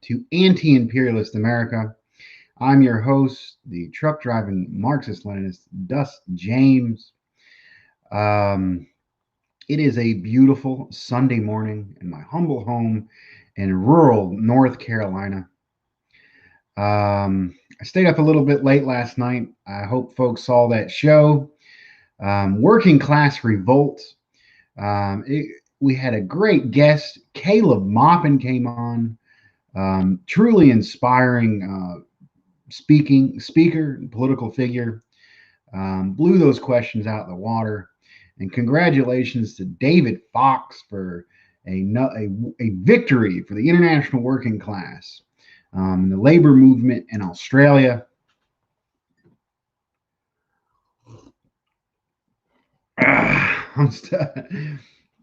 to Anti-Imperialist America. I'm your host, the truck driving Marxist Leninist, Dust James. Um, it is a beautiful Sunday morning in my humble home in rural North Carolina. I stayed up a little bit late last night. I hope folks saw that show, Working Class Revolt. Um, it, we had a great guest. Caleb Maupin came on. Truly inspiring speaker, political figure. Blew those questions out of the water. And congratulations to David Fox for a victory for the international working class, the labor movement in Australia.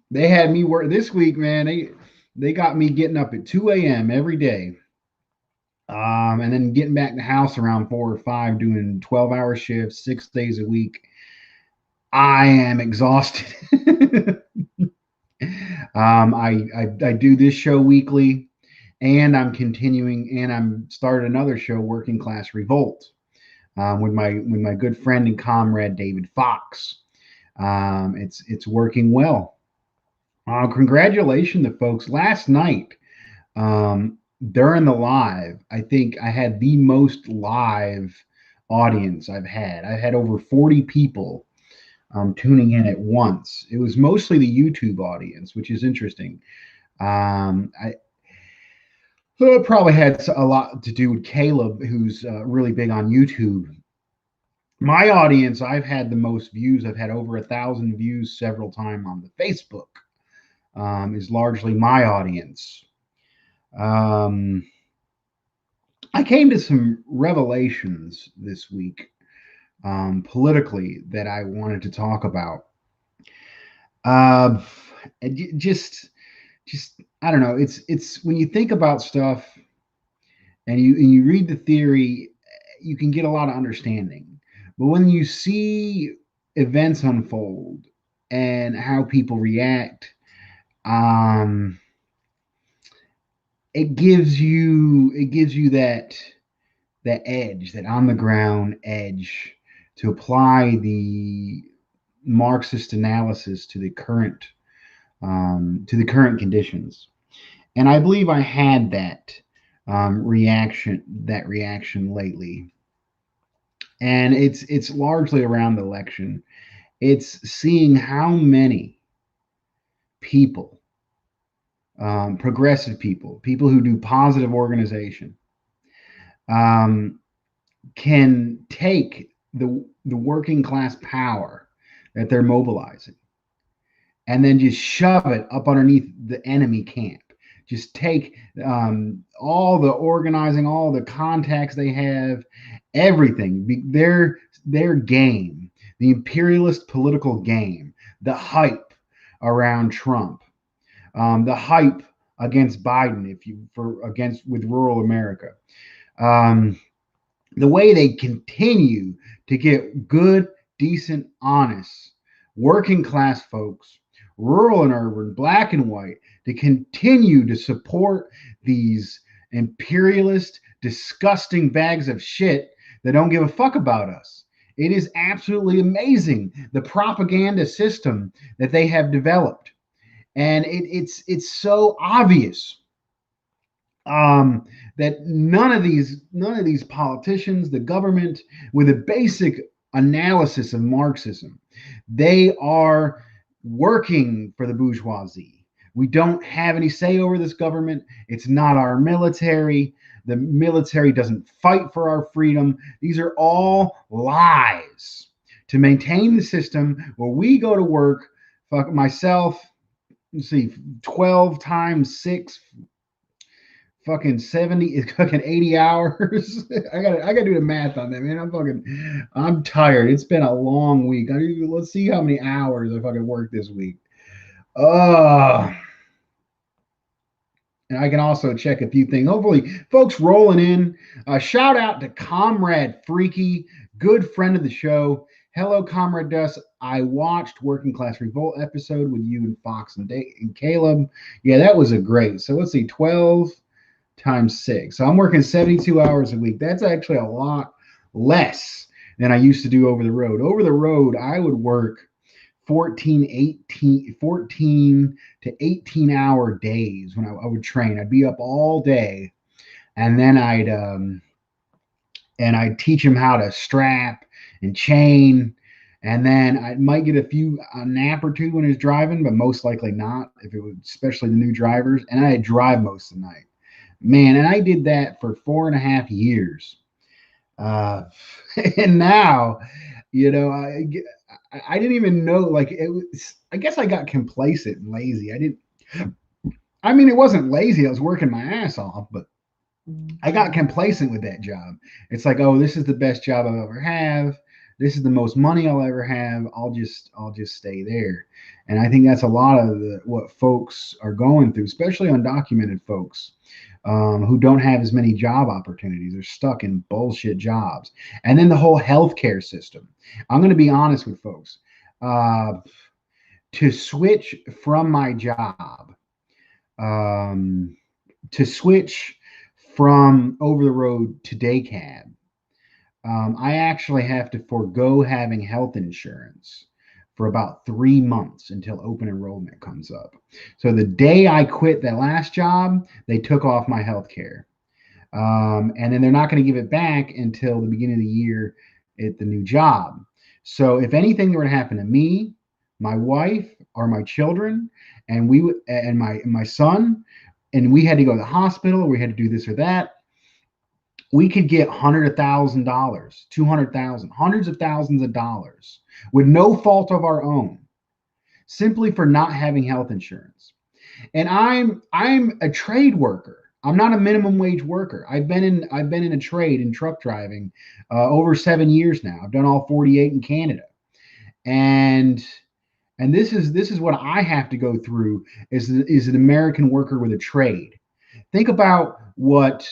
They had me work this week, man. They got me getting up at 2 a.m. every day, and then getting back to the house around 4 or 5, doing 12-hour shifts, 6 days a week. I am exhausted. I do this show weekly, and I'm continuing, and I'm started another show, Working Class Revolt, with my good friend and comrade David Fox. It's working well. Congratulations to folks. Last night, during the live, I think I had the most live audience I've had. I had over 40 people tuning in at once. It was mostly the YouTube audience, which is interesting. I so it probably had a lot to do with Caleb, who's really big on YouTube. My audience, I've had the most views. I've had over 1,000 views several times on the Facebook. Is largely my audience. Um, I came to some revelations this week politically that I wanted to talk about. Uh, just I don't know. It's when you think about stuff and you read the theory, you can get a lot of understanding. But when you see events unfold and how people react, um, it gives you that edge, that on the ground edge, to apply the Marxist analysis to the current conditions. And I believe I had that reaction lately, and it's largely around the election. It's seeing how many people, progressive people who do positive organization, um, can take the working class power that they're mobilizing and then just shove it up underneath the enemy camp. Just take all the organizing, all the contacts they have, everything, their game, the imperialist political game, the hype around Trump, the hype against Biden, if you for against with rural America, um, the way they continue to get good, decent, honest, working class folks, rural and urban, black and white, to continue to support these imperialist, disgusting bags of shit that don't give a fuck about us. It is absolutely amazing the propaganda system that they have developed, and it's so obvious, that none of these politicians, the government, with a basic analysis of Marxism, they are working for the bourgeoisie. We don't have any say over this government. It's not our military. The military doesn't fight for our freedom. These are all lies to maintain the system where we go to work. Fuck myself. Let's see, 12 times 6, fucking 70 is fucking 80 hours. I gotta do the math on that, man. I'm tired. It's been a long week. Let's see how many hours I fucking worked this week. Uh and I can also check a few things. Hopefully, folks rolling in. Shout out to Comrade Freaky, good friend of the show. Hello, Comrade Dust. I watched Working Class Revolt episode with you and Fox and Caleb. Yeah, that was a great. So let's see, 12. times 6. So I'm working 72 hours a week. That's actually a lot less than I used to do over the road. Over the road, I would work 14 to 18-hour days when I would train. I'd be up all day, and then I'd teach him how to strap and chain. And then I might get a nap or two when he's driving, but most likely not if it was, especially the new drivers. And I'd drive most of the night, man. And I did that for 4.5 years. Uh, and now, you know, I didn't even know, like, it was, I guess I got complacent and lazy. I mean, it wasn't lazy. I was working my ass off, but I got complacent with that job. It's like, oh, this is the best job I'll ever have. This is the most money I'll ever have. I'll just stay there. And I think that's a lot of what folks are going through, especially undocumented folks who don't have as many job opportunities. They're stuck in bullshit jobs. And then the whole healthcare system. I'm going to be honest with folks. Uh, to switch from my job, um, to switch from over the road to day cab, I actually have to forego having health insurance for about 3 months until open enrollment comes up. So the day I quit that last job, they took off my health care. And then they're not going to give it back until the beginning of the year at the new job. So if anything were to happen to me, my wife, or my children, and my son, and we had to go to the hospital, or we had to do this or that, we could get $100,000, 200,000, hundreds of thousands of dollars with no fault of our own, simply for not having health insurance. And I'm a trade worker. I'm not a minimum wage worker. I've been in a trade in truck driving over 7 years now. I've done all 48 in Canada, and this is what I have to go through is an American worker with a trade. Think about what,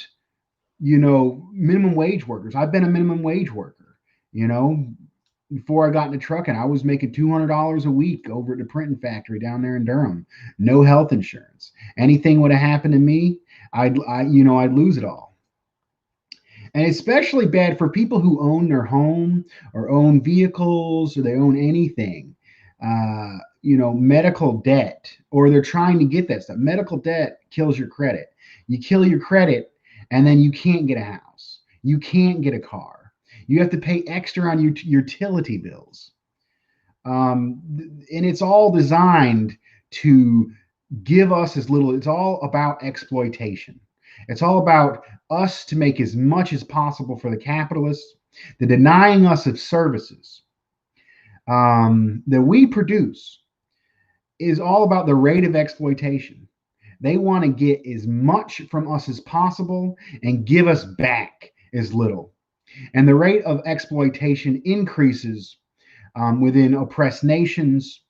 minimum wage workers. I've been a minimum wage worker. You know, before I got into trucking, I was making $200 a week over at the printing factory down there in Durham. No health insurance. Anything would have happened to me, I'd lose it all. And especially bad for people who own their home or own vehicles or they own anything. Medical debt, or they're trying to get that stuff. Medical debt kills your credit. You kill your credit, and then you can't get a house. You can't get a car. You have to pay extra on your utility bills. And it's all designed to give us as little. It's all about exploitation. It's all about us to make as much as possible for the capitalists, the denying us of services that we produce is all about the rate of exploitation. They want to get as much from us as possible and give us back as little. And the rate of exploitation increases within oppressed nations,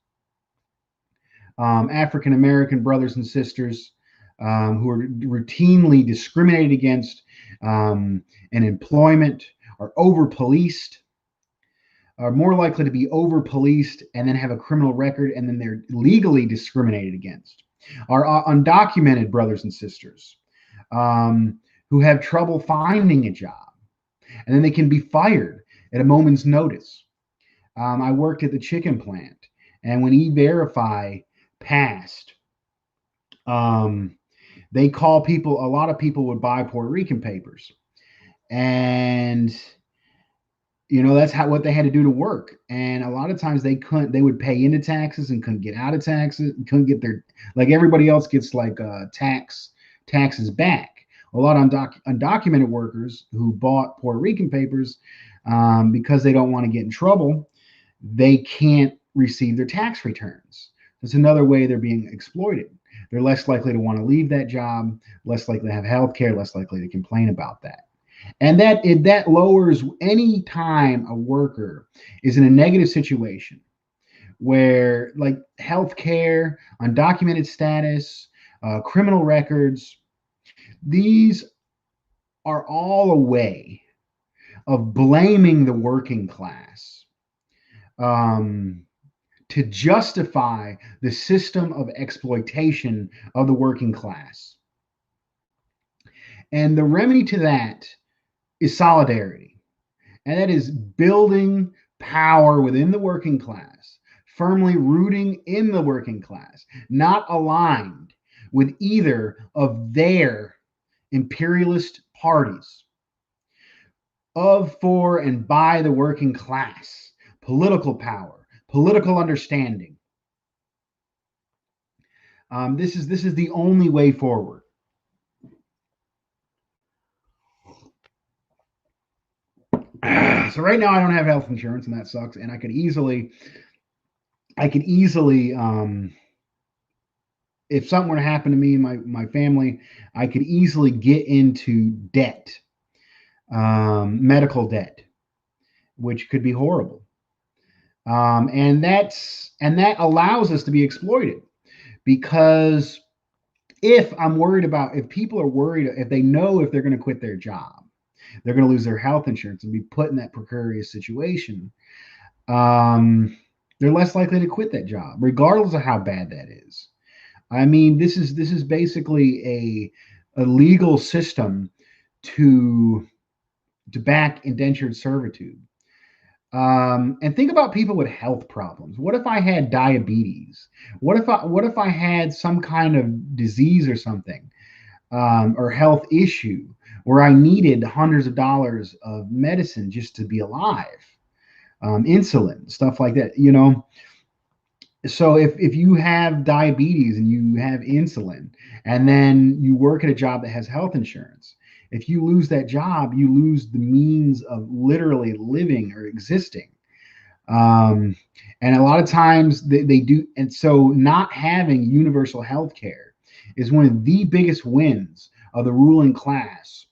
African American brothers and sisters who are routinely discriminated against in employment, are over policed, are more likely to be over policed and then have a criminal record, and then they're legally discriminated against. Our undocumented brothers and sisters who have trouble finding a job, and then they can be fired at a moment's notice. I worked at the chicken plant, and when E-Verify passed, they call people. A lot of people would buy Puerto Rican papers, and that's what they had to do to work. And a lot of times they would pay into taxes and couldn't get out of taxes, couldn't get their, like everybody else gets like taxes back. A lot of undocumented workers who bought Puerto Rican papers, because they don't want to get in trouble, they can't receive their tax returns. That's another way they're being exploited. They're less likely to want to leave that job, less likely to have health care, less likely to complain about that. And that lowers any time a worker is in a negative situation where, like, healthcare, undocumented status, criminal records, these are all a way of blaming the working class to justify the system of exploitation of the working class. And the remedy to that is solidarity. And that is building power within the working class, firmly rooting in the working class, not aligned with either of their imperialist parties, of, for, and by the working class, political power, political understanding. This is the only way forward. So right now I don't have health insurance, and that sucks. And I could easily, if something were to happen to me and my family, I could easily get into debt, medical debt, which could be horrible. And that allows us to be exploited, because if people are worried, if they know if they're going to quit their job, they're going to lose their health insurance and be put in that precarious situation, they're less likely to quit that job, regardless of how bad that is. I mean, this is basically a legal system to back indentured servitude. And think about people with health problems. What if I had diabetes? What if I had some kind of disease or something, or health issue where I needed hundreds of dollars of medicine just to be alive, insulin, stuff like that. So if you have diabetes and you have insulin, and then you work at a job that has health insurance, if you lose that job, you lose the means of literally living or existing. um, and a lot of times they do. And so not having universal health care is one of the biggest wins of the ruling class,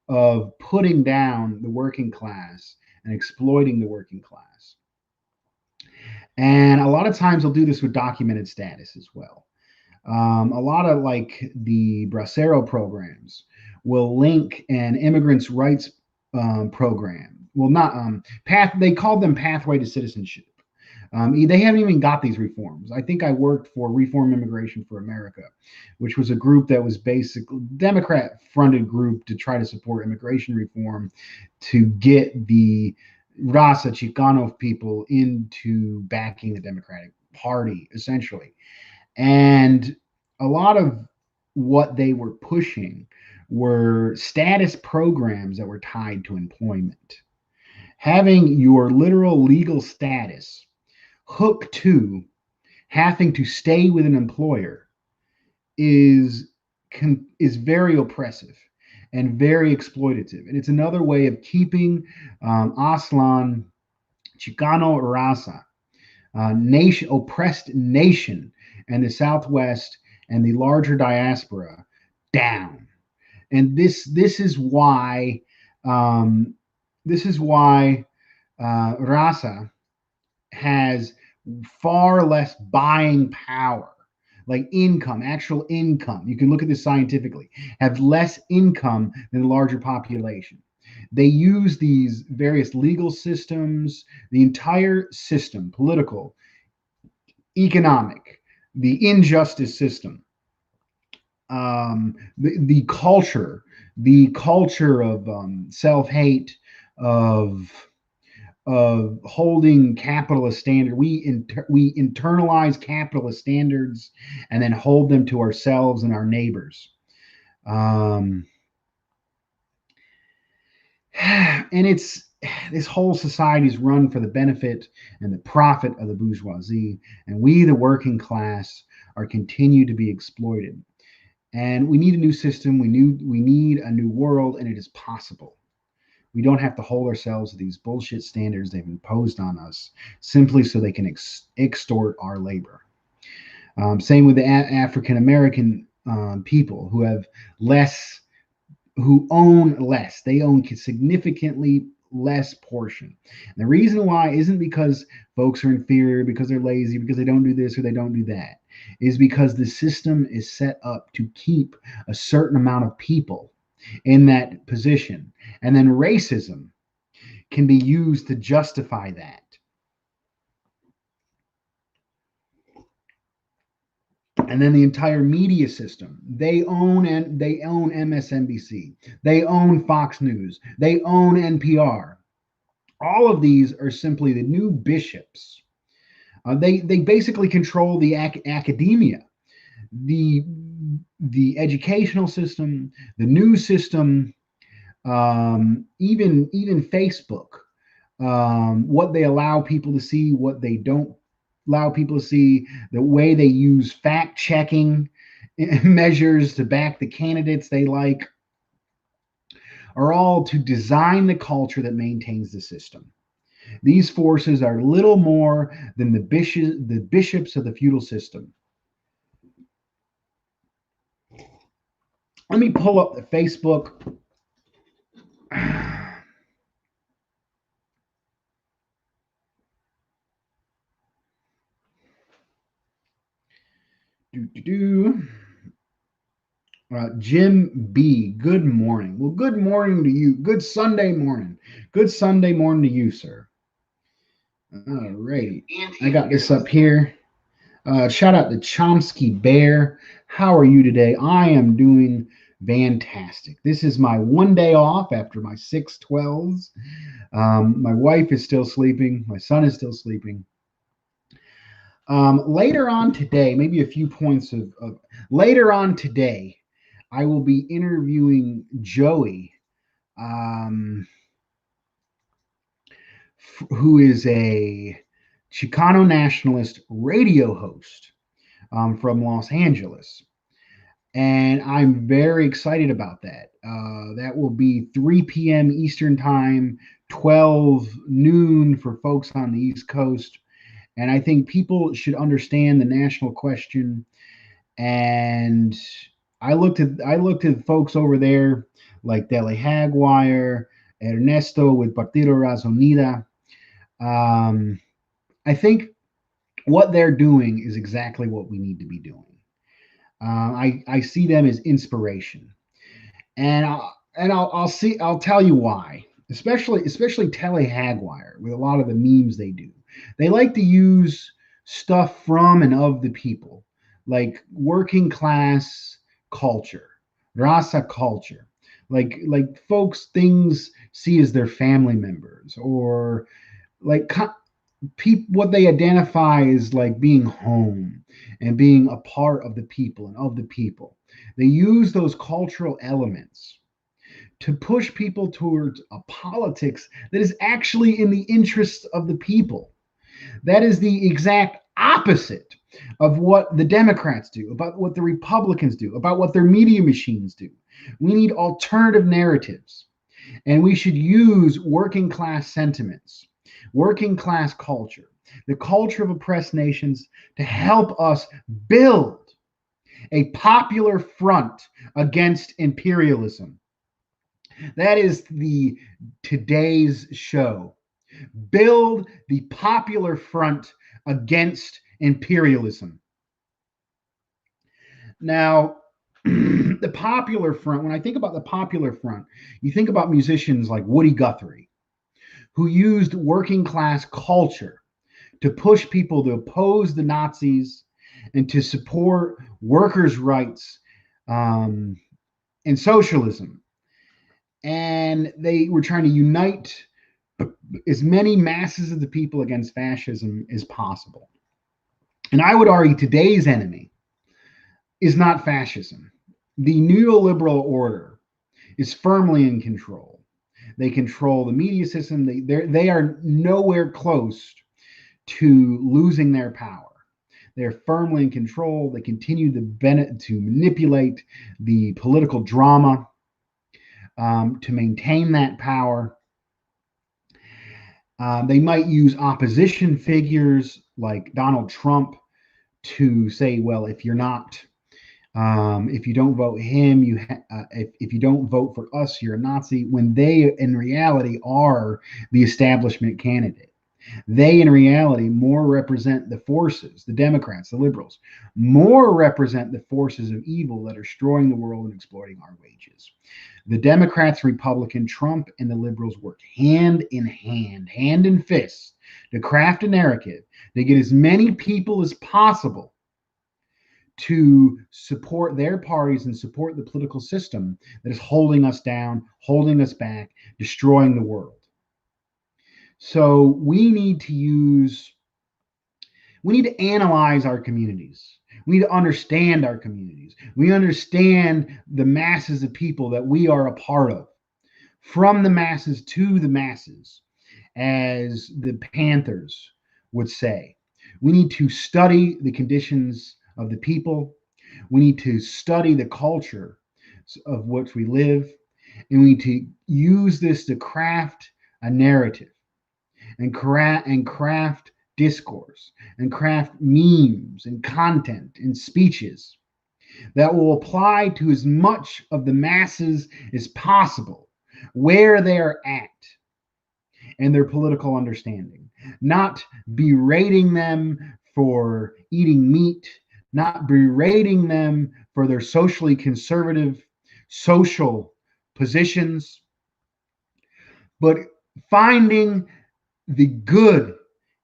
of putting down the working class and exploiting the working class. And a lot of times they'll do this with documented status as well. A lot of, like, the Bracero programs will link an immigrants' rights program. Well, not path. They called them Pathway to Citizenship. They haven't even got these reforms. I think I worked for Reform Immigration for America, which was a group that was basically Democrat-funded group to try to support immigration reform, to get the Raza Chicano people into backing the Democratic Party, essentially. And a lot of what they were pushing were status programs that were tied to employment. Having your literal legal status hooked to having to stay with an employer is is very oppressive and very exploitative. And it's another way of keeping Aslan, Chicano Raza, nation, oppressed nation, and the Southwest and the larger diaspora down. And um, this is why Raza has far less buying power, like income, actual income. You can look at this scientifically, have less income than the larger population. They use these various legal systems, the entire system, political, economic, the injustice system, the culture of self hate, of holding capitalist standard. We internalize capitalist standards and then hold them to ourselves and our neighbors. Um, and it's this whole society is run for the benefit and the profit of the bourgeoisie, and we, the working class, are continued to be exploited. And we need a new system. We need a new world, and it is possible. We don't have to hold ourselves to these bullshit standards they've imposed on us simply so they can extort our labor. Same with the African American people who have less, who own less. They own significantly less portion. And the reason why isn't because folks are inferior, because they're lazy, because they don't do this or they don't do that. Is because the system is set up to keep a certain amount of people in that position. And then racism can be used to justify that. And then the entire media system. They own MSNBC. They own Fox News. They own NPR. All of these are simply the new bishops. They basically control the academia, the educational system, the news system, even Facebook. What they allow people to see, what they don't allow people to see, the way they use fact checking measures to back the candidates they like, are all to design the culture that maintains the system. These forces are little more than the bishops of the feudal system. Let me pull up the Facebook. Jim B, good morning. Well, good morning to you. Good Sunday morning. Good Sunday morning to you, sir. All right. I got this up here. Shout out to Chomsky Bear. How are you today? I am doing fantastic. This is my one day off after my 6/12s. My wife is still sleeping. My son is still sleeping. Later on today, maybe a few points of later on today, I will be interviewing Joey, who is a Chicano nationalist radio host from Los Angeles. And I'm very excited about that. That will be 3 p.m. Eastern Time, 12 noon for folks on the East Coast. And I think people should understand the national question. And I looked at folks over there like Dele Haguire, Ernesto with Partido Raza Unida. I think what they're doing is exactly what we need to be doing. I see them as inspiration, and I'll tell you why. Especially Tele Haguire with a lot of the memes they do. They like to use stuff from and of the people, like working class culture, rasa culture, like folks things see as their family members, or like what they identify as like being home and being a part of the people and of the people. They use those cultural elements to push people towards a politics that is actually in the interests of the people. That is the exact opposite of what the Democrats do, about what the Republicans do, about what their media machines do. We need alternative narratives, and we should use working class sentiments, working class culture, the culture of oppressed nations to help us build a popular front against imperialism. That is the today's show. Build the popular front against imperialism. Now, the popular front, when I think about the popular front, you think about musicians like Woody Guthrie, who used working class culture to push people to oppose the Nazis and to support workers' rights and socialism. And they were trying to unite as many masses of the people against fascism as possible. And I would argue today's enemy is not fascism. The neoliberal order is firmly in control. They control the media system. They are nowhere close to losing their power. They're firmly in control. They continue to manipulate the political drama to maintain that power. They might use opposition figures like Donald Trump to say, well, if you're not, if you don't vote him, if you don't vote for us, you're a Nazi, when they in reality are the establishment candidate. They in reality more represent the forces, the Democrats, the liberals, more represent the forces of evil that are destroying the world and exploiting our wages. The Democrats, Republican, Trump, and the liberals work hand in fist, to craft a narrative to get as many people as possible to support their parties and support the political system that is holding us down, holding us back, destroying the world. So we need to analyze our communities. We need to understand our communities. We understand the masses of people that we are a part of, from the masses to the masses, as the Panthers would say. We need to study the conditions of the people. We need to study the culture of which we live. And we need to use this to craft a narrative and craft discourse and craft memes and content and speeches that will apply to as much of the masses as possible where they are at and their political understanding, not berating them for eating meat, not berating them for their socially conservative social positions, but finding the good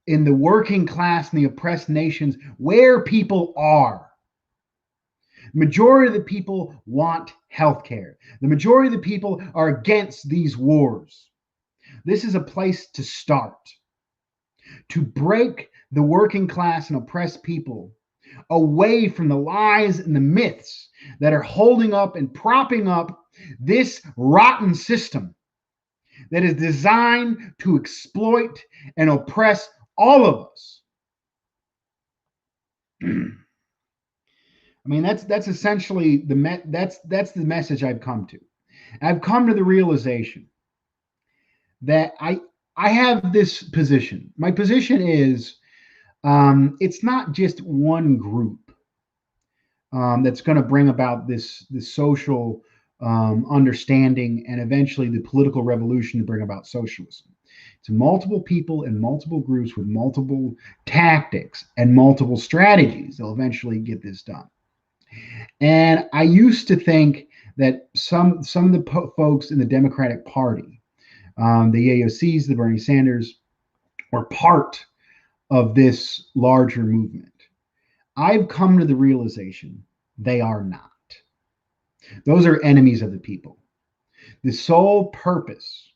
in the working class and the oppressed nations where people are. The majority of the people want health care. The majority of the people are against these wars. This is a place to start, to break the working class and oppressed people away from the lies and the myths that are holding up and propping up this rotten system that is designed to exploit and oppress all of us. I mean, that's essentially that's the message I've come to. I've come to the realization that I have this position. My position is it's not just one group that's going to bring about this social understanding and eventually the political revolution to bring about socialism. It's multiple people and multiple groups with multiple tactics and multiple strategies that'll eventually get this done. And I used to think that some of the folks in the Democratic Party, the AOCs, the Bernie Sanders, were part of this larger movement. I've come to the realization they are not. Those are enemies of the people. The sole purpose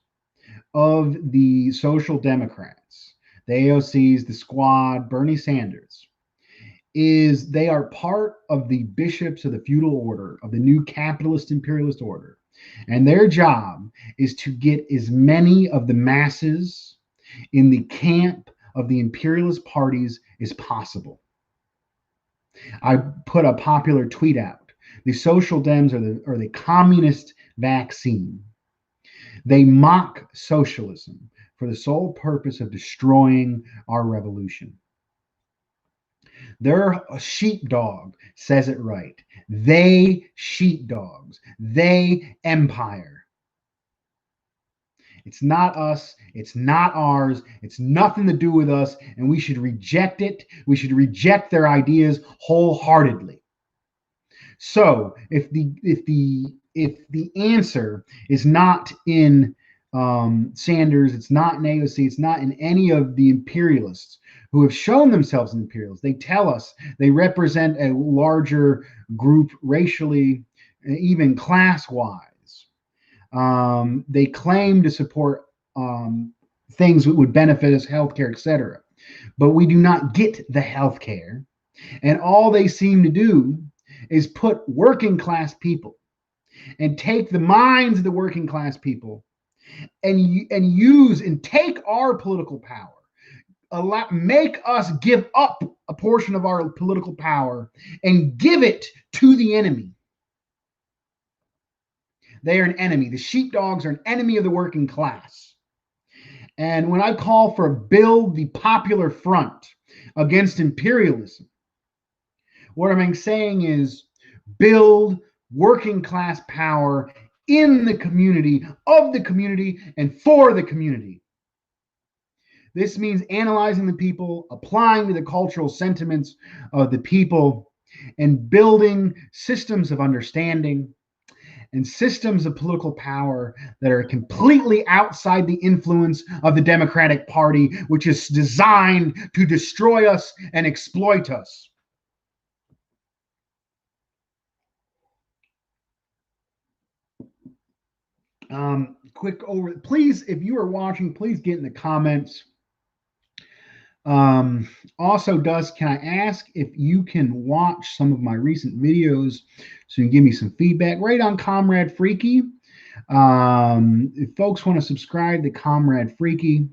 of the Social Democrats, the AOCs, the Squad, Bernie Sanders, is they are part of the bishops of the feudal order, of the new capitalist imperialist order. And their job is to get as many of the masses in the camp of the imperialist parties as possible. I put a popular tweet out. The social dems are the communist vaccine. They mock socialism for the sole purpose of destroying our revolution. Their sheepdog says it right. They sheepdogs. They empire. It's not us. It's not ours. It's nothing to do with us, and we should reject it. We should reject their ideas wholeheartedly. So, if the answer is not in Sanders, it's not in AOC, it's not in any of the imperialists who have shown themselves as imperialists. They tell us they represent a larger group racially, even class-wise. They claim to support things that would benefit us, healthcare, etc. But we do not get the healthcare, and all they seem to do is put working class people and take the minds of the working class people and use and take our political power, make us give up a portion of our political power and give it to the enemy. They are an enemy. The sheepdogs are an enemy of the working class. And when I call for build the popular front against imperialism, what I'm saying is build working class power in the community, of the community, and for the community. This means analyzing the people, applying to the cultural sentiments of the people, and building systems of understanding and systems of political power that are completely outside the influence of the Democratic Party, which is designed to destroy us and exploit us. Quick over, please, if you are watching, please get in the comments. Also, can I ask if you can watch some of my recent videos so you can give me some feedback right on Comrade Freaky? If folks want to subscribe to Comrade Freaky,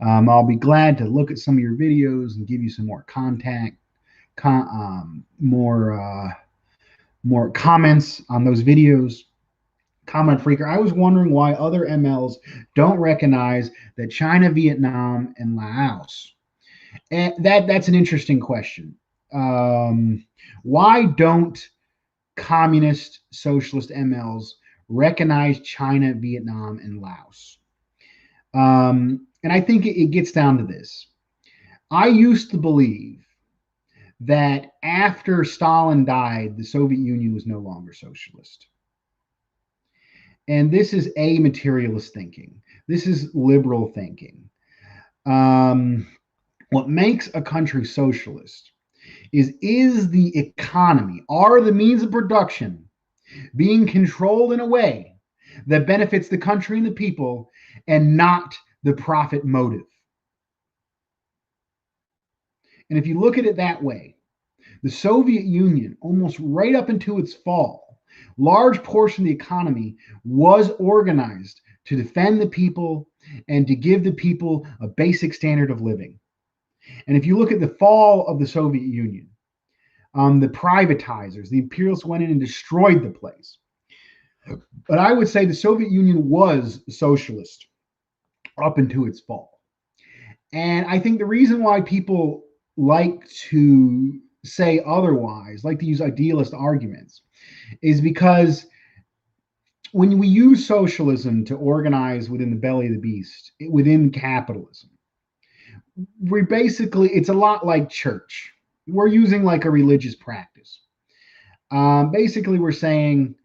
I'll be glad to look at some of your videos and give you some more more comments on those videos. Comrade Freaker, I was wondering why other MLs don't recognize that China, Vietnam, and Laos. And that's an interesting question. Why don't communist socialist MLs recognize China, Vietnam, and Laos? And I think it gets down to this. I used to believe that after Stalin died, the Soviet Union was no longer socialist. And this is a-materialist thinking. This is liberal thinking. What makes a country socialist is the economy, are the means of production being controlled in a way that benefits the country and the people and not the profit motive. And if you look at it that way, the Soviet Union, almost right up into its fall, large portion of the economy was organized to defend the people and to give the people a basic standard of living. And if you look at the fall of the Soviet Union, the privatizers, the imperialists went in and destroyed the place. But I would say the Soviet Union was socialist up into its fall. And I think the reason why people like to say otherwise, like to use idealist arguments, is because when we use socialism to organize within the belly of the beast, within capitalism, it's a lot like church. We're using like a religious practice. Basically, we're saying,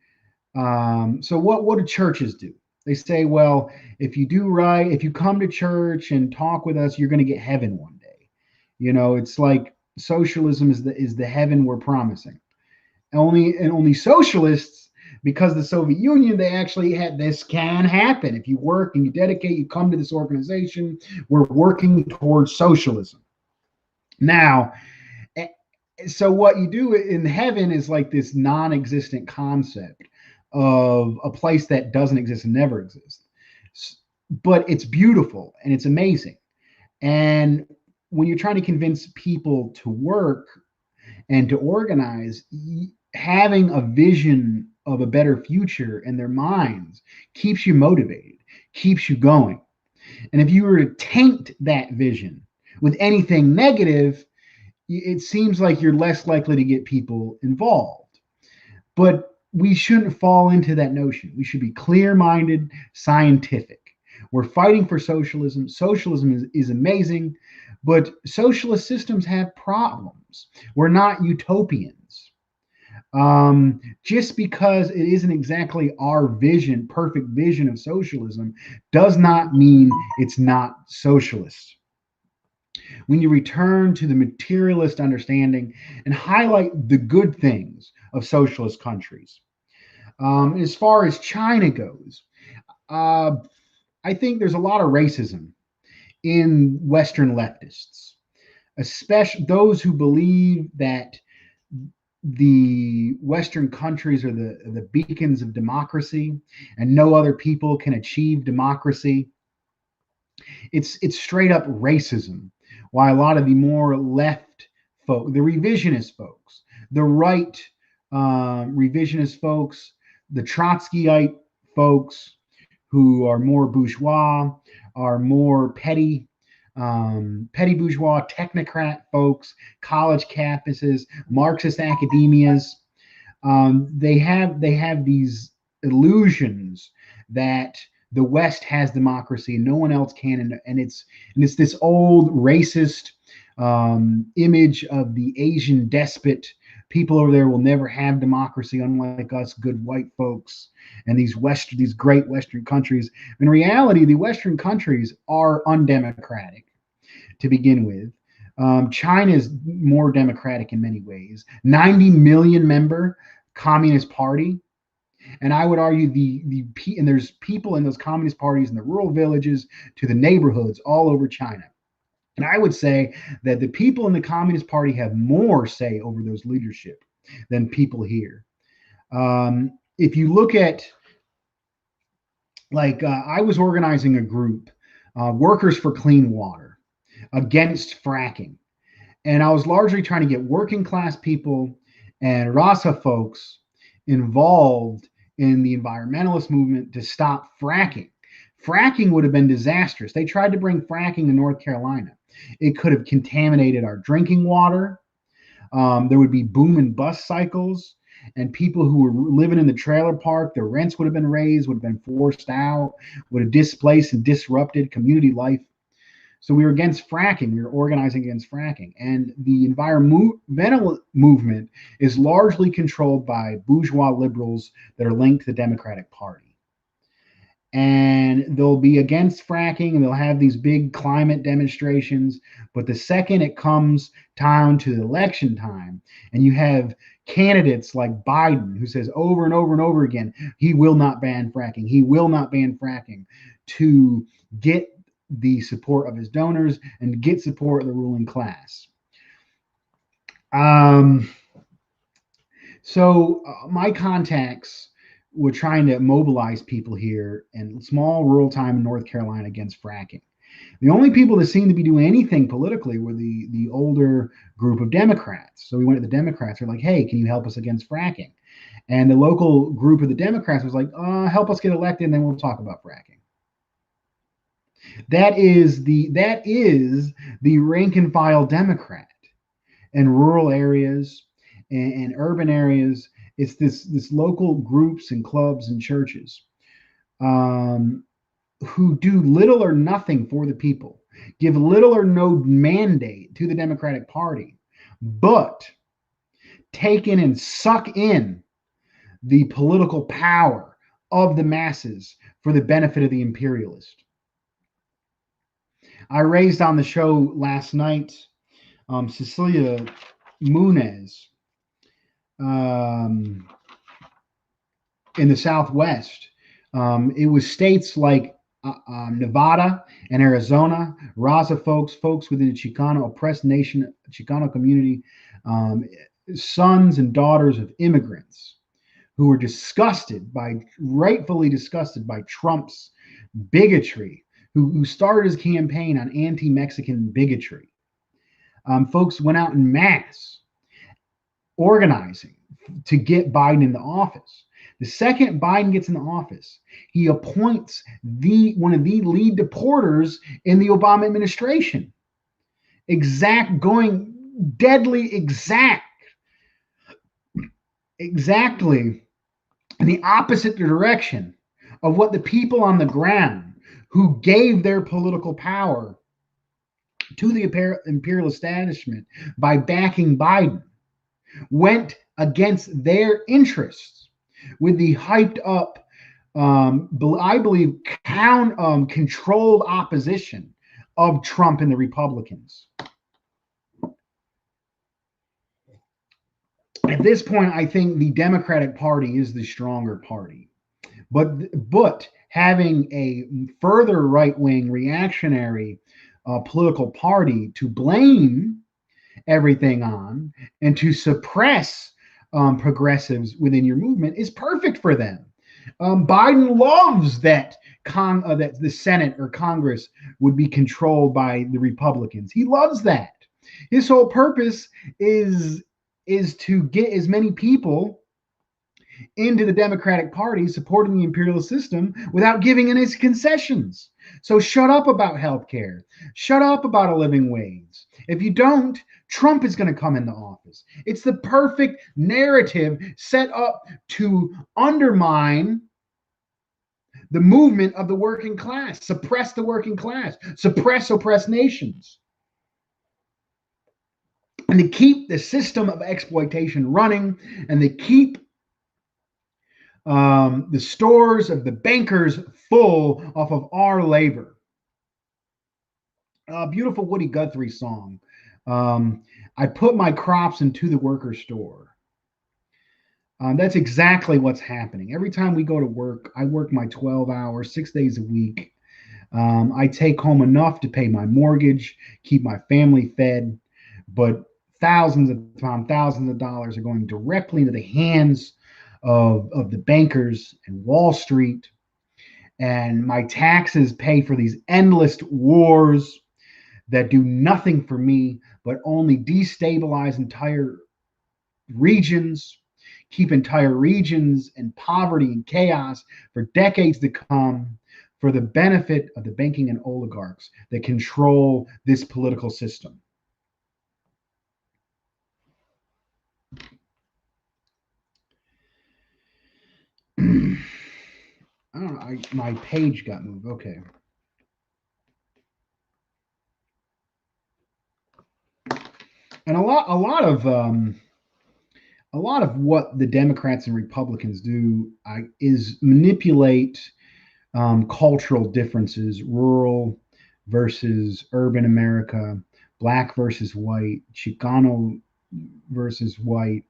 so what do churches do? They say, well, if you do right, if you come to church and talk with us, you're going to get heaven one day. You know, it's like socialism is the heaven we're promising. Only socialists, because the Soviet Union, they actually had this can happen. If you work and you dedicate, you come to this organization, we're working towards socialism. Now, so what you do in heaven is like this non-existent concept of a place that doesn't exist and never exists. But it's beautiful and it's amazing. And when you're trying to convince people to work and to organize, having a vision of a better future in their minds keeps you motivated, keeps you going. And if you were to taint that vision with anything negative, it seems like you're less likely to get people involved. But we shouldn't fall into that notion. We should be clear-minded, scientific. We're fighting for socialism. Socialism is amazing, but socialist systems have problems. We're not utopians. Just because it isn't exactly our vision, perfect vision of socialism, does not mean it's not socialist. When you return to the materialist understanding and highlight the good things of socialist countries. As far as China goes, I think there's a lot of racism in Western leftists, especially those who believe that the Western countries are the beacons of democracy and no other people can achieve democracy. It's straight up racism. Why a lot of the more left folk, the revisionist folks, the right revisionist folks, the Trotskyite folks who are more bourgeois, are more petty bourgeois, technocrat folks, college campuses, Marxist academias. They have these illusions that the West has democracy and no one else can, and it's this old racist image of the Asian despot. People over there will never have democracy, unlike us good white folks and these great Western countries. In reality, the Western countries are undemocratic to begin with. China is more democratic in many ways. 90 million member Communist Party. And I would argue and there's people in those communist parties in the rural villages to the neighborhoods all over China. And I would say that the people in the Communist Party have more say over those leadership than people here. If you look at, I was organizing a group, Workers for Clean Water, against fracking. And I was largely trying to get working class people and Rasa folks involved in the environmentalist movement to stop fracking. Fracking would have been disastrous. They tried to bring fracking to North Carolina. It could have contaminated our drinking water. There would be boom and bust cycles, and people who were living in the trailer park, their rents would have been raised, would have been forced out, would have displaced and disrupted community life. So we were against fracking. We were organizing against fracking. And the environmental movement is largely controlled by bourgeois liberals that are linked to the Democratic Party. And they'll be against fracking and they'll have these big climate demonstrations. But the second it comes down to the election time, and you have candidates like Biden, who says over and over and over again, he will not ban fracking, he will not ban fracking, to get the support of his donors and get support of the ruling class. So my contacts were trying to mobilize people here in small rural time in North Carolina against fracking. The only people that seemed to be doing anything politically were the older group of Democrats. So we went to the Democrats. They're like, hey, can you help us against fracking? And the local group of the Democrats was like, help us get elected, and then we'll talk about fracking. That is the rank and file Democrat in rural areas and urban areas. It's this local groups and clubs and churches who do little or nothing for the people, give little or no mandate to the Democratic Party, but take in and suck in the political power of the masses for the benefit of the imperialist. I raised on the show last night Cecilia Munez in the Southwest. It was states like Nevada and Arizona, Raza folks within the Chicano oppressed nation, Chicano community, sons and daughters of immigrants who were rightfully disgusted by Trump's bigotry, who started his campaign on anti-Mexican bigotry. Folks went out in mass organizing to get Biden into office. The second Biden gets in the office, he appoints one of the lead deporters in the Obama administration. Exactly in the opposite direction of what the people on the ground who gave their political power to the imperial establishment by backing Biden went against their interests with the hyped up, I believe, controlled opposition of Trump and the Republicans. At this point, I think the Democratic Party is the stronger party. But having a further right-wing reactionary political party to blame everything on and to suppress progressives within your movement is perfect for them. Biden loves that the Senate or Congress would be controlled by the Republicans. He loves that. His whole purpose is to get as many people into the Democratic Party supporting the imperialist system without giving any concessions. So shut up about health care. Shut up about a living wage. If you don't, Trump is going to come into office. It's the perfect narrative set up to undermine the movement of the working class, suppress the working class, suppress oppressed nations, and to keep the system of exploitation running, and to keep the stores of the bankers full off of our labor. A beautiful Woody Guthrie song. I put my crops into the worker store. That's exactly what's happening. Every time we go to work, I work my 12 hours, 6 days a week. I take home enough to pay my mortgage, keep my family fed, but thousands of dollars are going directly into the hands of the bankers and Wall Street. And my taxes pay for these endless wars that do nothing for me, but only destabilize entire regions, keep entire regions in poverty and chaos for decades to come for the benefit of the banking and oligarchs that control this political system. I don't know. My page got moved. Okay. And a lot of what the Democrats and Republicans do is manipulate cultural differences, rural versus urban America, black versus white, Chicano versus white.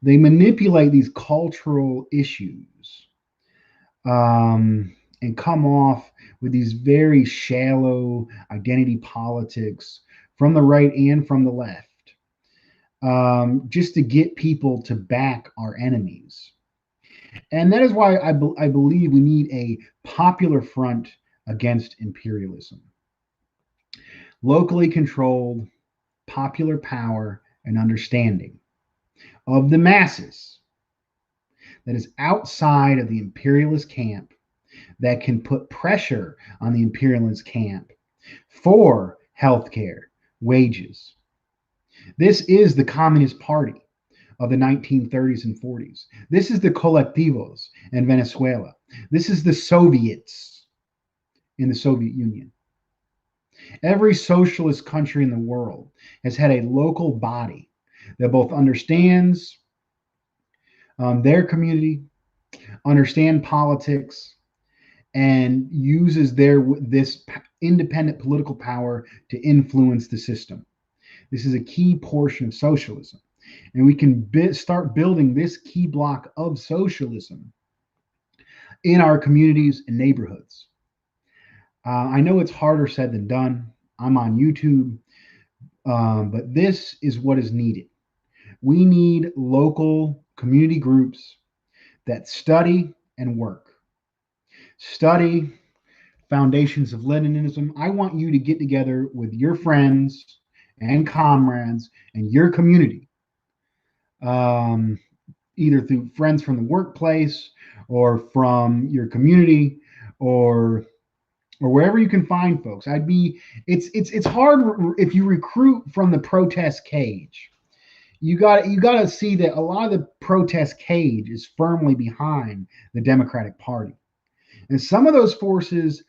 They manipulate these cultural issues and come off with these very shallow identity politics from the right and from the left, just to get people to back our enemies. And that is why I believe we need a popular front against imperialism. Locally controlled, popular power and understanding of the masses that is outside of the imperialist camp that can put pressure on the imperialist camp for healthcare, wages. This is the Communist Party of the 1930s and 40s. This is the colectivos in Venezuela. This is the Soviets in the Soviet Union. Every socialist country in the world has had a local body that both understands their community, understand politics, and uses this independent political power to influence the system. This is a key portion of socialism. And we can start building this key block of socialism in our communities and neighborhoods. I know it's harder said than done. I'm on YouTube, but this is what is needed. We need local community groups that study and work. Study foundations of Leninism. I want you to get together with your friends and comrades and your community, um, either through friends from the workplace or from your community or wherever you can find folks. It's hard if you recruit from the protest cage. You got to see that a lot of the protest cage is firmly behind the Democratic Party. And some of those forces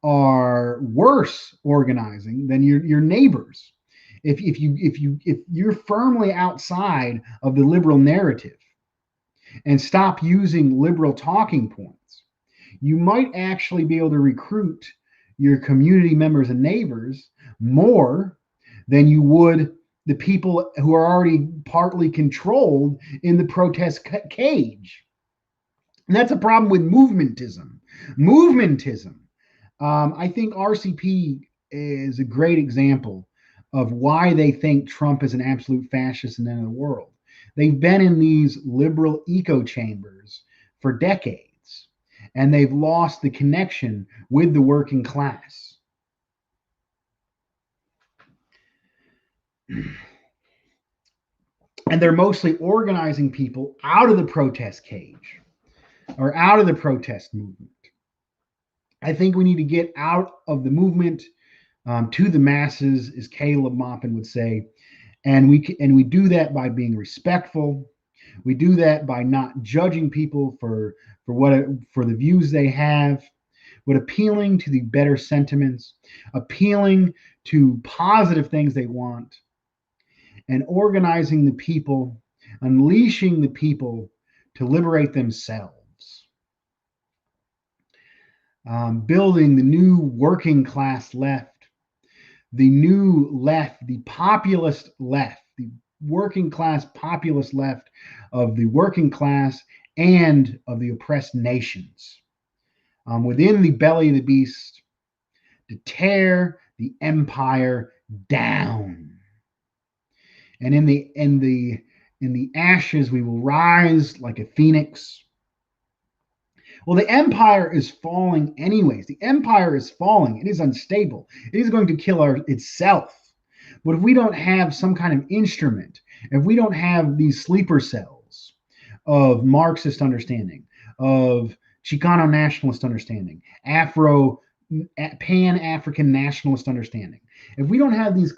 are worse organizing than your neighbors. If you're firmly outside of the liberal narrative and stop using liberal talking points, you might actually be able to recruit your community members and neighbors more than you would the people who are already partly controlled in the protest cage. And that's a problem with movementism. Movementism. I think RCP is a great example of why they think Trump is an absolute fascist and end of the world. They've been in these liberal echo chambers for decades, and they've lost the connection with the working class. And they're mostly organizing people out of the protest cage or out of the protest movement. I think we need to get out of the movement to the masses, as Caleb Maupin would say, and we do that by being respectful. We do that by not judging people for the views they have, but appealing to the better sentiments, appealing to positive things they want, and organizing the people, unleashing the people to liberate themselves. Building the new working class left, the new left, the populist left, working class populist left of the working class and of the oppressed nations within the belly of the beast to tear the empire down. And in the ashes we will rise like a phoenix. Well, the empire is falling anyways. The empire is falling. It is unstable. It is going to kill itself. But if we don't have some kind of instrument, if we don't have these sleeper cells of Marxist understanding, of Chicano nationalist understanding, Pan-African nationalist understanding, if we don't have these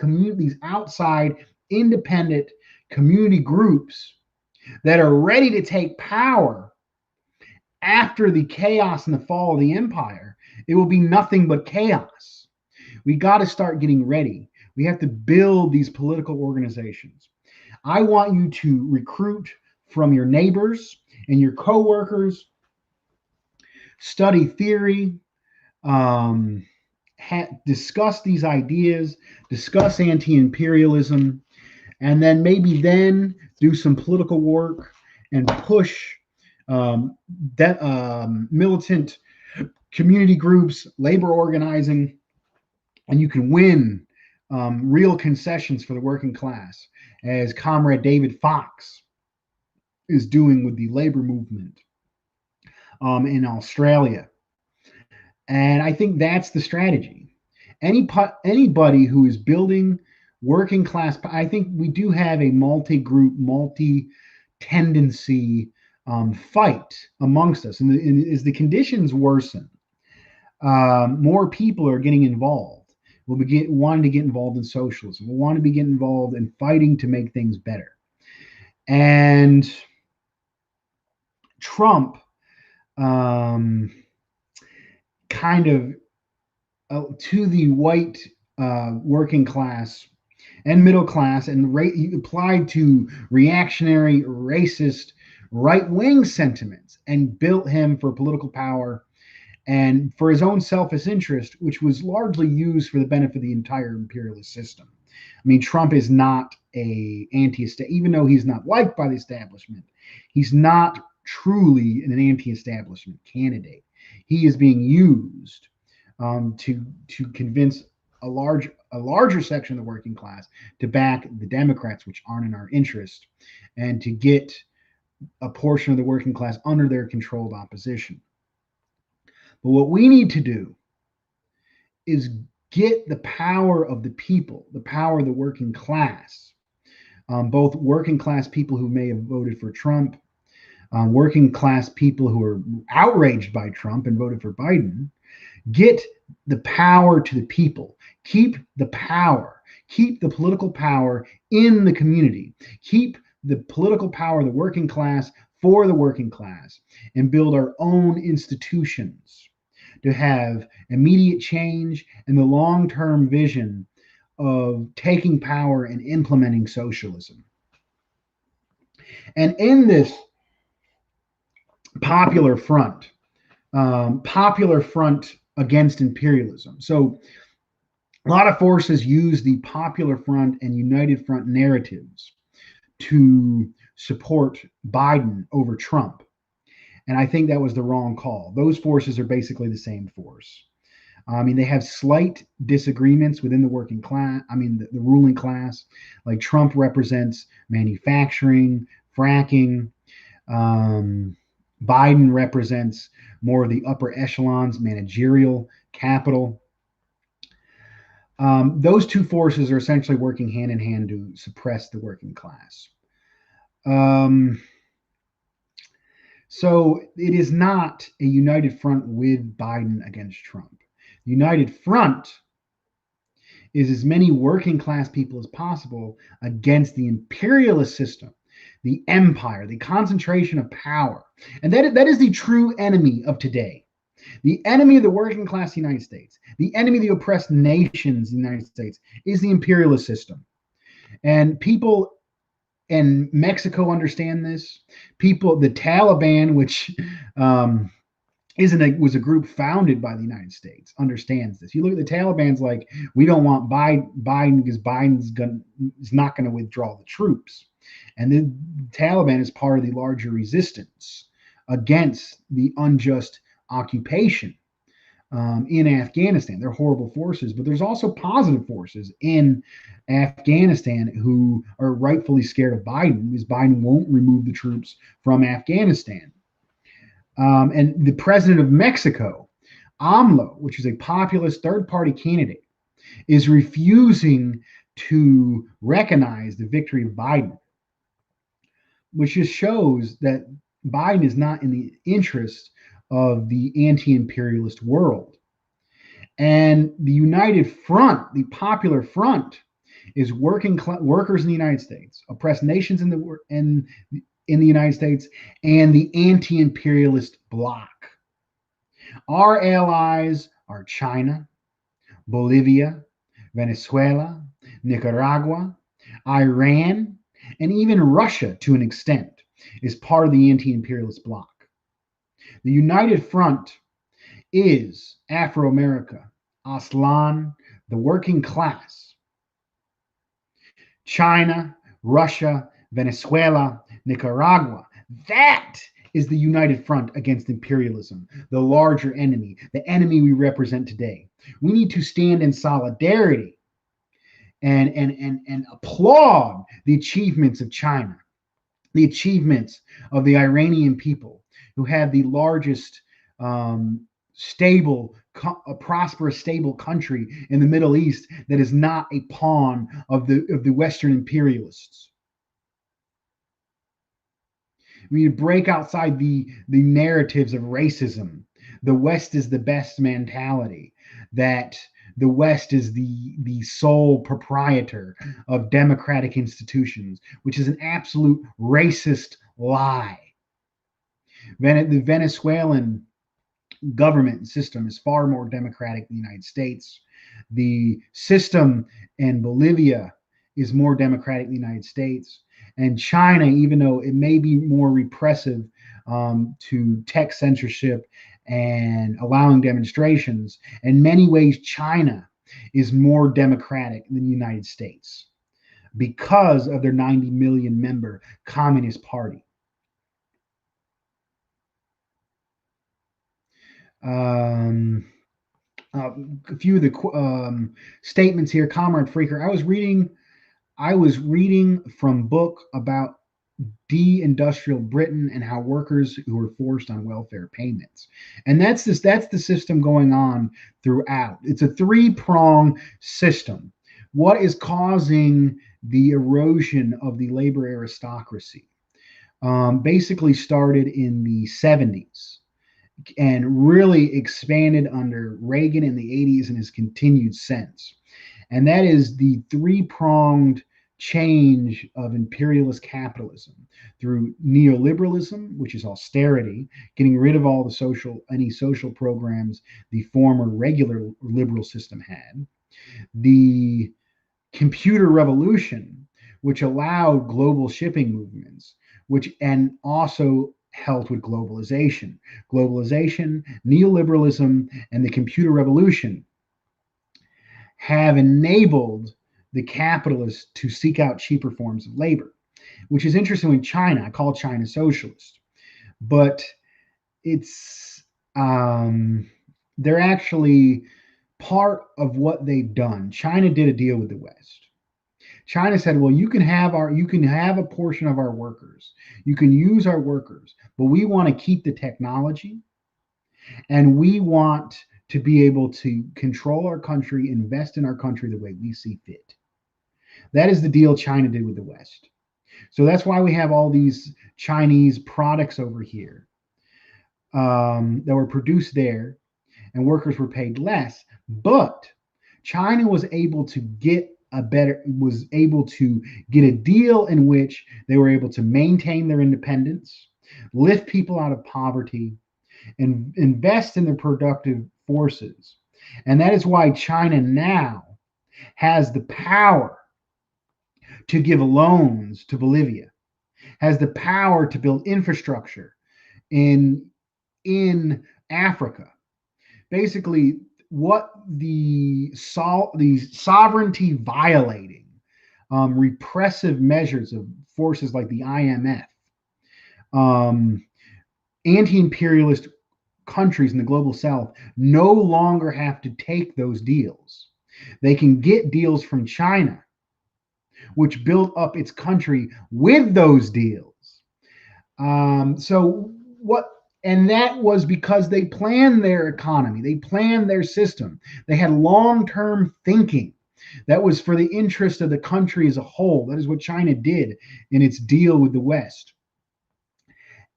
outside independent community groups that are ready to take power after the chaos and the fall of the empire, it will be nothing but chaos. We got to start getting ready. We have to build these political organizations. I want you to recruit from your neighbors and your coworkers, study theory, discuss these ideas, discuss anti-imperialism, and then maybe do some political work and push militant community groups, labor organizing, and you can win real concessions for the working class, as Comrade David Fox is doing with the labor movement in Australia. And I think that's the strategy. Anybody who is building working class, I think we do have a multi-group, multi-tendency fight amongst us. And as the conditions worsen, more people are getting involved. We'll be wanting to get involved in socialism. We'll want to be getting involved in fighting to make things better. And Trump kind of to the white working class and middle class, and applied to reactionary, racist, right-wing sentiments, and built him for political power and for his own selfish interest, which was largely used for the benefit of the entire imperialist system. I mean, Trump is not a anti-establishment, even though he's not liked by the establishment. He's not truly an anti-establishment candidate. He is being used to convince a larger section of the working class to back the Democrats, which aren't in our interest, and to get a portion of the working class under their controlled opposition. But what we need to do is get the power of the people, the power of the working class, both working class people who may have voted for Trump, working class people who are outraged by Trump and voted for Biden. Get the power to the people. Keep the power. Keep the political power in the community. Keep the political power of the working class for the working class, and build our own institutions to have immediate change and the long-term vision of taking power and implementing socialism. And in this popular front against imperialism. So a lot of forces use the Popular Front and United Front narratives to support Biden over Trump. And I think that was the wrong call. Those forces are basically the same force. I mean, they have slight disagreements within the working class. I mean, the ruling class. Like Trump represents manufacturing, fracking. Biden represents more of the upper echelons, managerial, capital. Those two forces are essentially working hand in hand to suppress the working class. So it is not a united front with Biden against Trump. The united front is as many working class people as possible against the imperialist system, the empire, the concentration of power. And that is the true enemy of today. The enemy of the working class of the United States, the enemy of the oppressed nations in the United States, is the imperialist system. And people in Mexico understand this. People, the Taliban, which was a group founded by the United States, understands this. You look at the Taliban's like, we don't want Biden because is not going to withdraw the troops. And the Taliban is part of the larger resistance against the unjust occupation in Afghanistan. They're horrible forces, but there's also positive forces in Afghanistan who are rightfully scared of Biden because Biden won't remove the troops from Afghanistan. And the president of Mexico, AMLO, which is a populist third party candidate, is refusing to recognize the victory of Biden, which just shows that Biden is not in the interest of the anti-imperialist world. And the United Front, the Popular Front, is workers in the United States, oppressed nations in the United States, and the anti-imperialist bloc. Our allies are China, Bolivia, Venezuela, Nicaragua, Iran, and even Russia to an extent is part of the anti-imperialist bloc. The United Front is Afro-America, Aslan, the working class, China, Russia, Venezuela, Nicaragua. That is the United Front against imperialism, the larger enemy, the enemy we represent today. We need to stand in solidarity and applaud the achievements of China, the achievements of the Iranian people who have the largest a prosperous, stable country in the Middle East that is not a pawn of the Western imperialists. We need to break outside the narratives of racism. The West is the best mentality, that the West is the sole proprietor of democratic institutions, which is an absolute racist lie. The Venezuelan government system is far more democratic than the United States. The system in Bolivia is more democratic than the United States. And China, even though it may be more repressive to tech censorship and allowing demonstrations, in many ways, China is more democratic than the United States because of their 90 million member Communist Party. A few of the statements here, Comrade Freaker. I was reading from book about de-industrial Britain and how workers who were forced on welfare payments, and that's the system going on throughout. It's a three-prong system. What is causing the erosion of the labor aristocracy? Basically started in the 70s and really expanded under Reagan in the 80s and has continued since. And that is the three-pronged change of imperialist capitalism through neoliberalism, which is austerity, getting rid of all the any social programs the former regular liberal system had, the computer revolution, which allowed global shipping movements, and also helped with globalization. Globalization, neoliberalism, and the computer revolution have enabled the capitalists to seek out cheaper forms of labor, which is interesting in China. I call China socialist, but it's they're actually part of what they've done. China did a deal with the West. China said, well, you can have a portion of our workers. You can use our workers, but we want to keep the technology and we want to be able to control our country, invest in our country the way we see fit. That is the deal China did with the West. So that's why we have all these Chinese products over here that were produced there and workers were paid less. But China was able to get a deal in which they were able to maintain their independence, lift people out of poverty, and invest in their productive forces. And that is why China now has the power to give loans to Bolivia, has the power to build infrastructure in Africa. Basically, what the sovereignty violating, repressive measures of forces like the IMF, um, anti-imperialist countries in the global south no longer have to take those deals. They can get deals from China, which built up its country with those deals. So what? And that was because they planned their economy, they planned their system, they had long-term thinking. That was for the interest of the country as a whole. That is what China did in its deal with the West,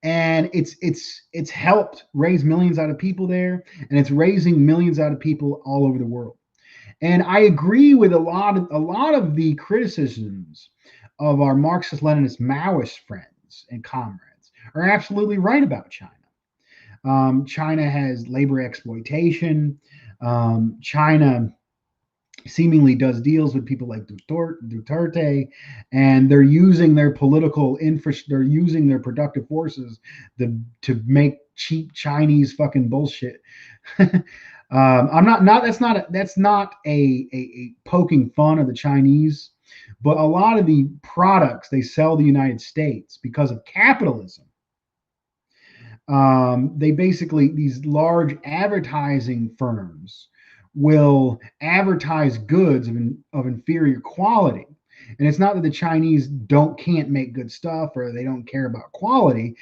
and it's helped raise millions out of people there, and it's raising millions out of people all over the world. And I agree with a lot of the criticisms of our Marxist-Leninist Maoist friends and comrades are absolutely right about China. China has labor exploitation. China seemingly does deals with people like Duterte, and they're using their political infrastructure, they're using their productive forces to make cheap Chinese fucking bullshit. I'm not that's not a poking fun of the Chinese, but a lot of the products they sell the United States because of capitalism, they basically, these large advertising firms will advertise goods of inferior quality. And it's not that the Chinese can't make good stuff or they don't care about quality.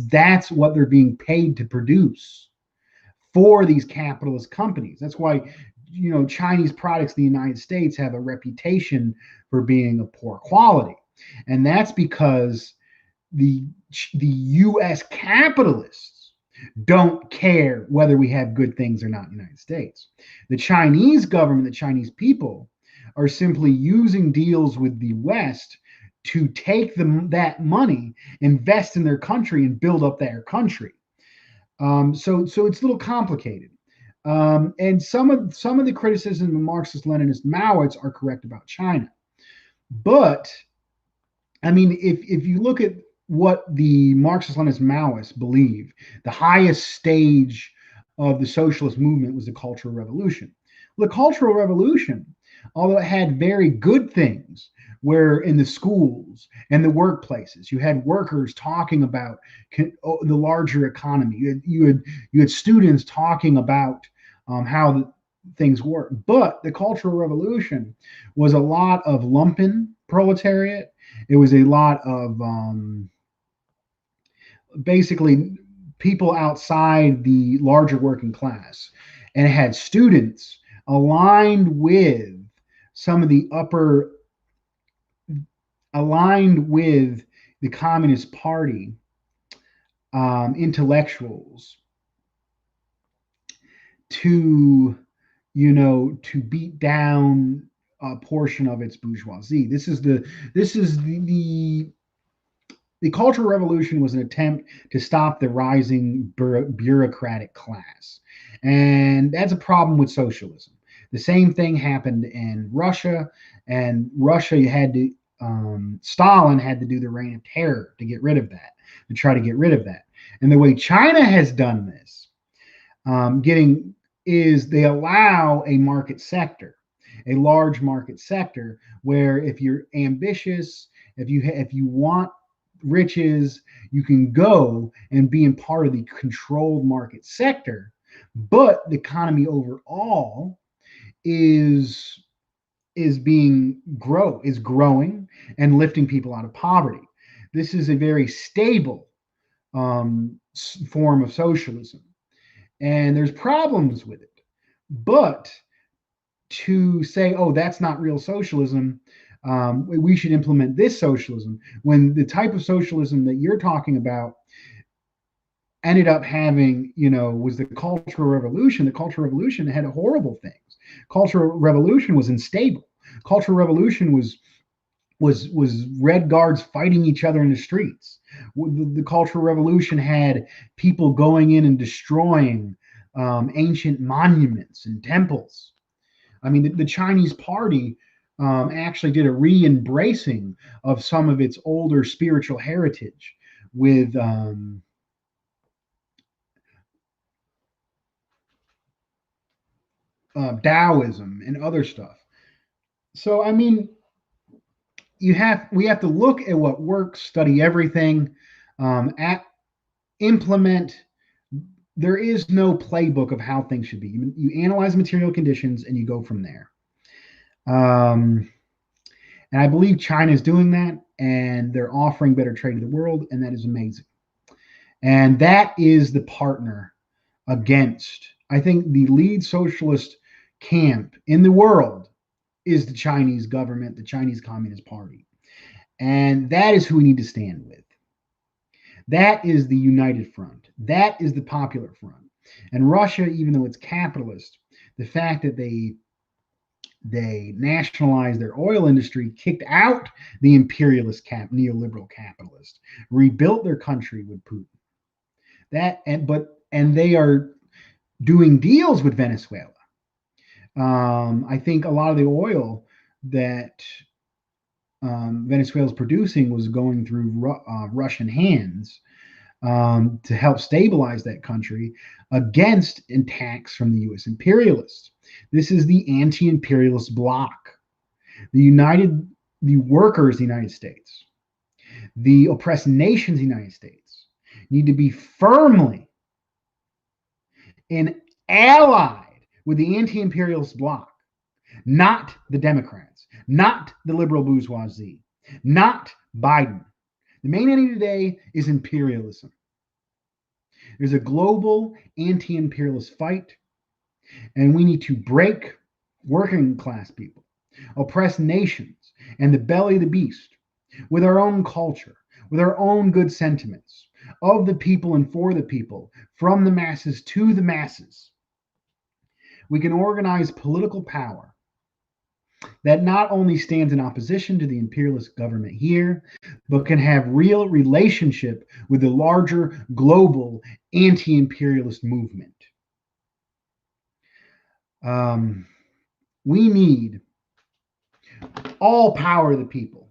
That's what they're being paid to produce for these capitalist companies. That's why, Chinese products in the United States have a reputation for being of poor quality. And that's because the the U.S. capitalists don't care whether we have good things or not in the United States. The Chinese government, the Chinese people, are simply using deals with the West to take that money, invest in their country, and build up their country. So it's a little complicated. And some of the criticism of Marxist-Leninist Maoists are correct about China, but I mean, if you look at what the Marxist-Leninist Maoists believe, the highest stage of the socialist movement was the Cultural Revolution. Well, the Cultural Revolution, although it had very good things, where in the schools and the workplaces you had workers talking about the larger economy. You had students talking about how things work. But the Cultural Revolution was a lot of lumpen proletariat. It was a lot of basically people outside the larger working class, and it had students aligned with some of the upper, aligned with the Communist Party intellectuals to, to beat down a portion of its bourgeoisie. The Cultural Revolution was an attempt to stop the rising bureaucratic class. And that's a problem with socialism. The same thing happened in Russia, and Russia had to, Stalin had to do the reign of terror to get rid of that, to try to get rid of that. And the way China has done this, is they allow a market sector, a large market sector, where if you're ambitious, if you want riches, you can go and be in part of the controlled market sector. But the economy overall is growing and lifting people out of poverty. This is a very stable form of socialism, and there's problems with it. But to say, oh, that's not real socialism, we should implement this socialism, when the type of socialism that you're talking about ended up having, was the Cultural Revolution. The Cultural Revolution had horrible things. Cultural Revolution was unstable. Cultural Revolution was Red Guards fighting each other in the streets. The Cultural Revolution had people going in and destroying ancient monuments and temples. I mean, the Chinese party actually did a re-embracing of some of its older spiritual heritage with Taoism and other stuff. So I mean, we have to look at what works, study everything, at implement. There is no playbook of how things should be. You analyze material conditions and you go from there. Um, and I believe China is doing that, and they're offering better trade to the world, and that is amazing. And that is the partner against, I think, the lead socialist camp in the world is the Chinese government, the Chinese Communist Party. And that is who we need to stand with. That is the United Front. That is the Popular Front. And Russia, even though it's capitalist, the fact that they nationalized their oil industry, kicked out the imperialist neoliberal capitalist, rebuilt their country with Putin. And they are doing deals with Venezuela. I think a lot of the oil that Venezuela's producing was going through Russian hands to help stabilize that country against attacks from the U.S. imperialists. This is the anti-imperialist bloc. The workers of the United States, the oppressed nations of the United States need to be firmly and allied with the anti-imperialist bloc, not the Democrats, not the liberal bourgeoisie, not Biden. The main enemy today is imperialism. There's a global anti-imperialist fight, and we need to break working class people, oppressed nations, and the belly of the beast with our own culture, with our own good sentiments of the people and for the people, from the masses to the masses. We can organize political power that not only stands in opposition to the imperialist government here, but can have real relationship with the larger global anti-imperialist movement. We need all power of the people.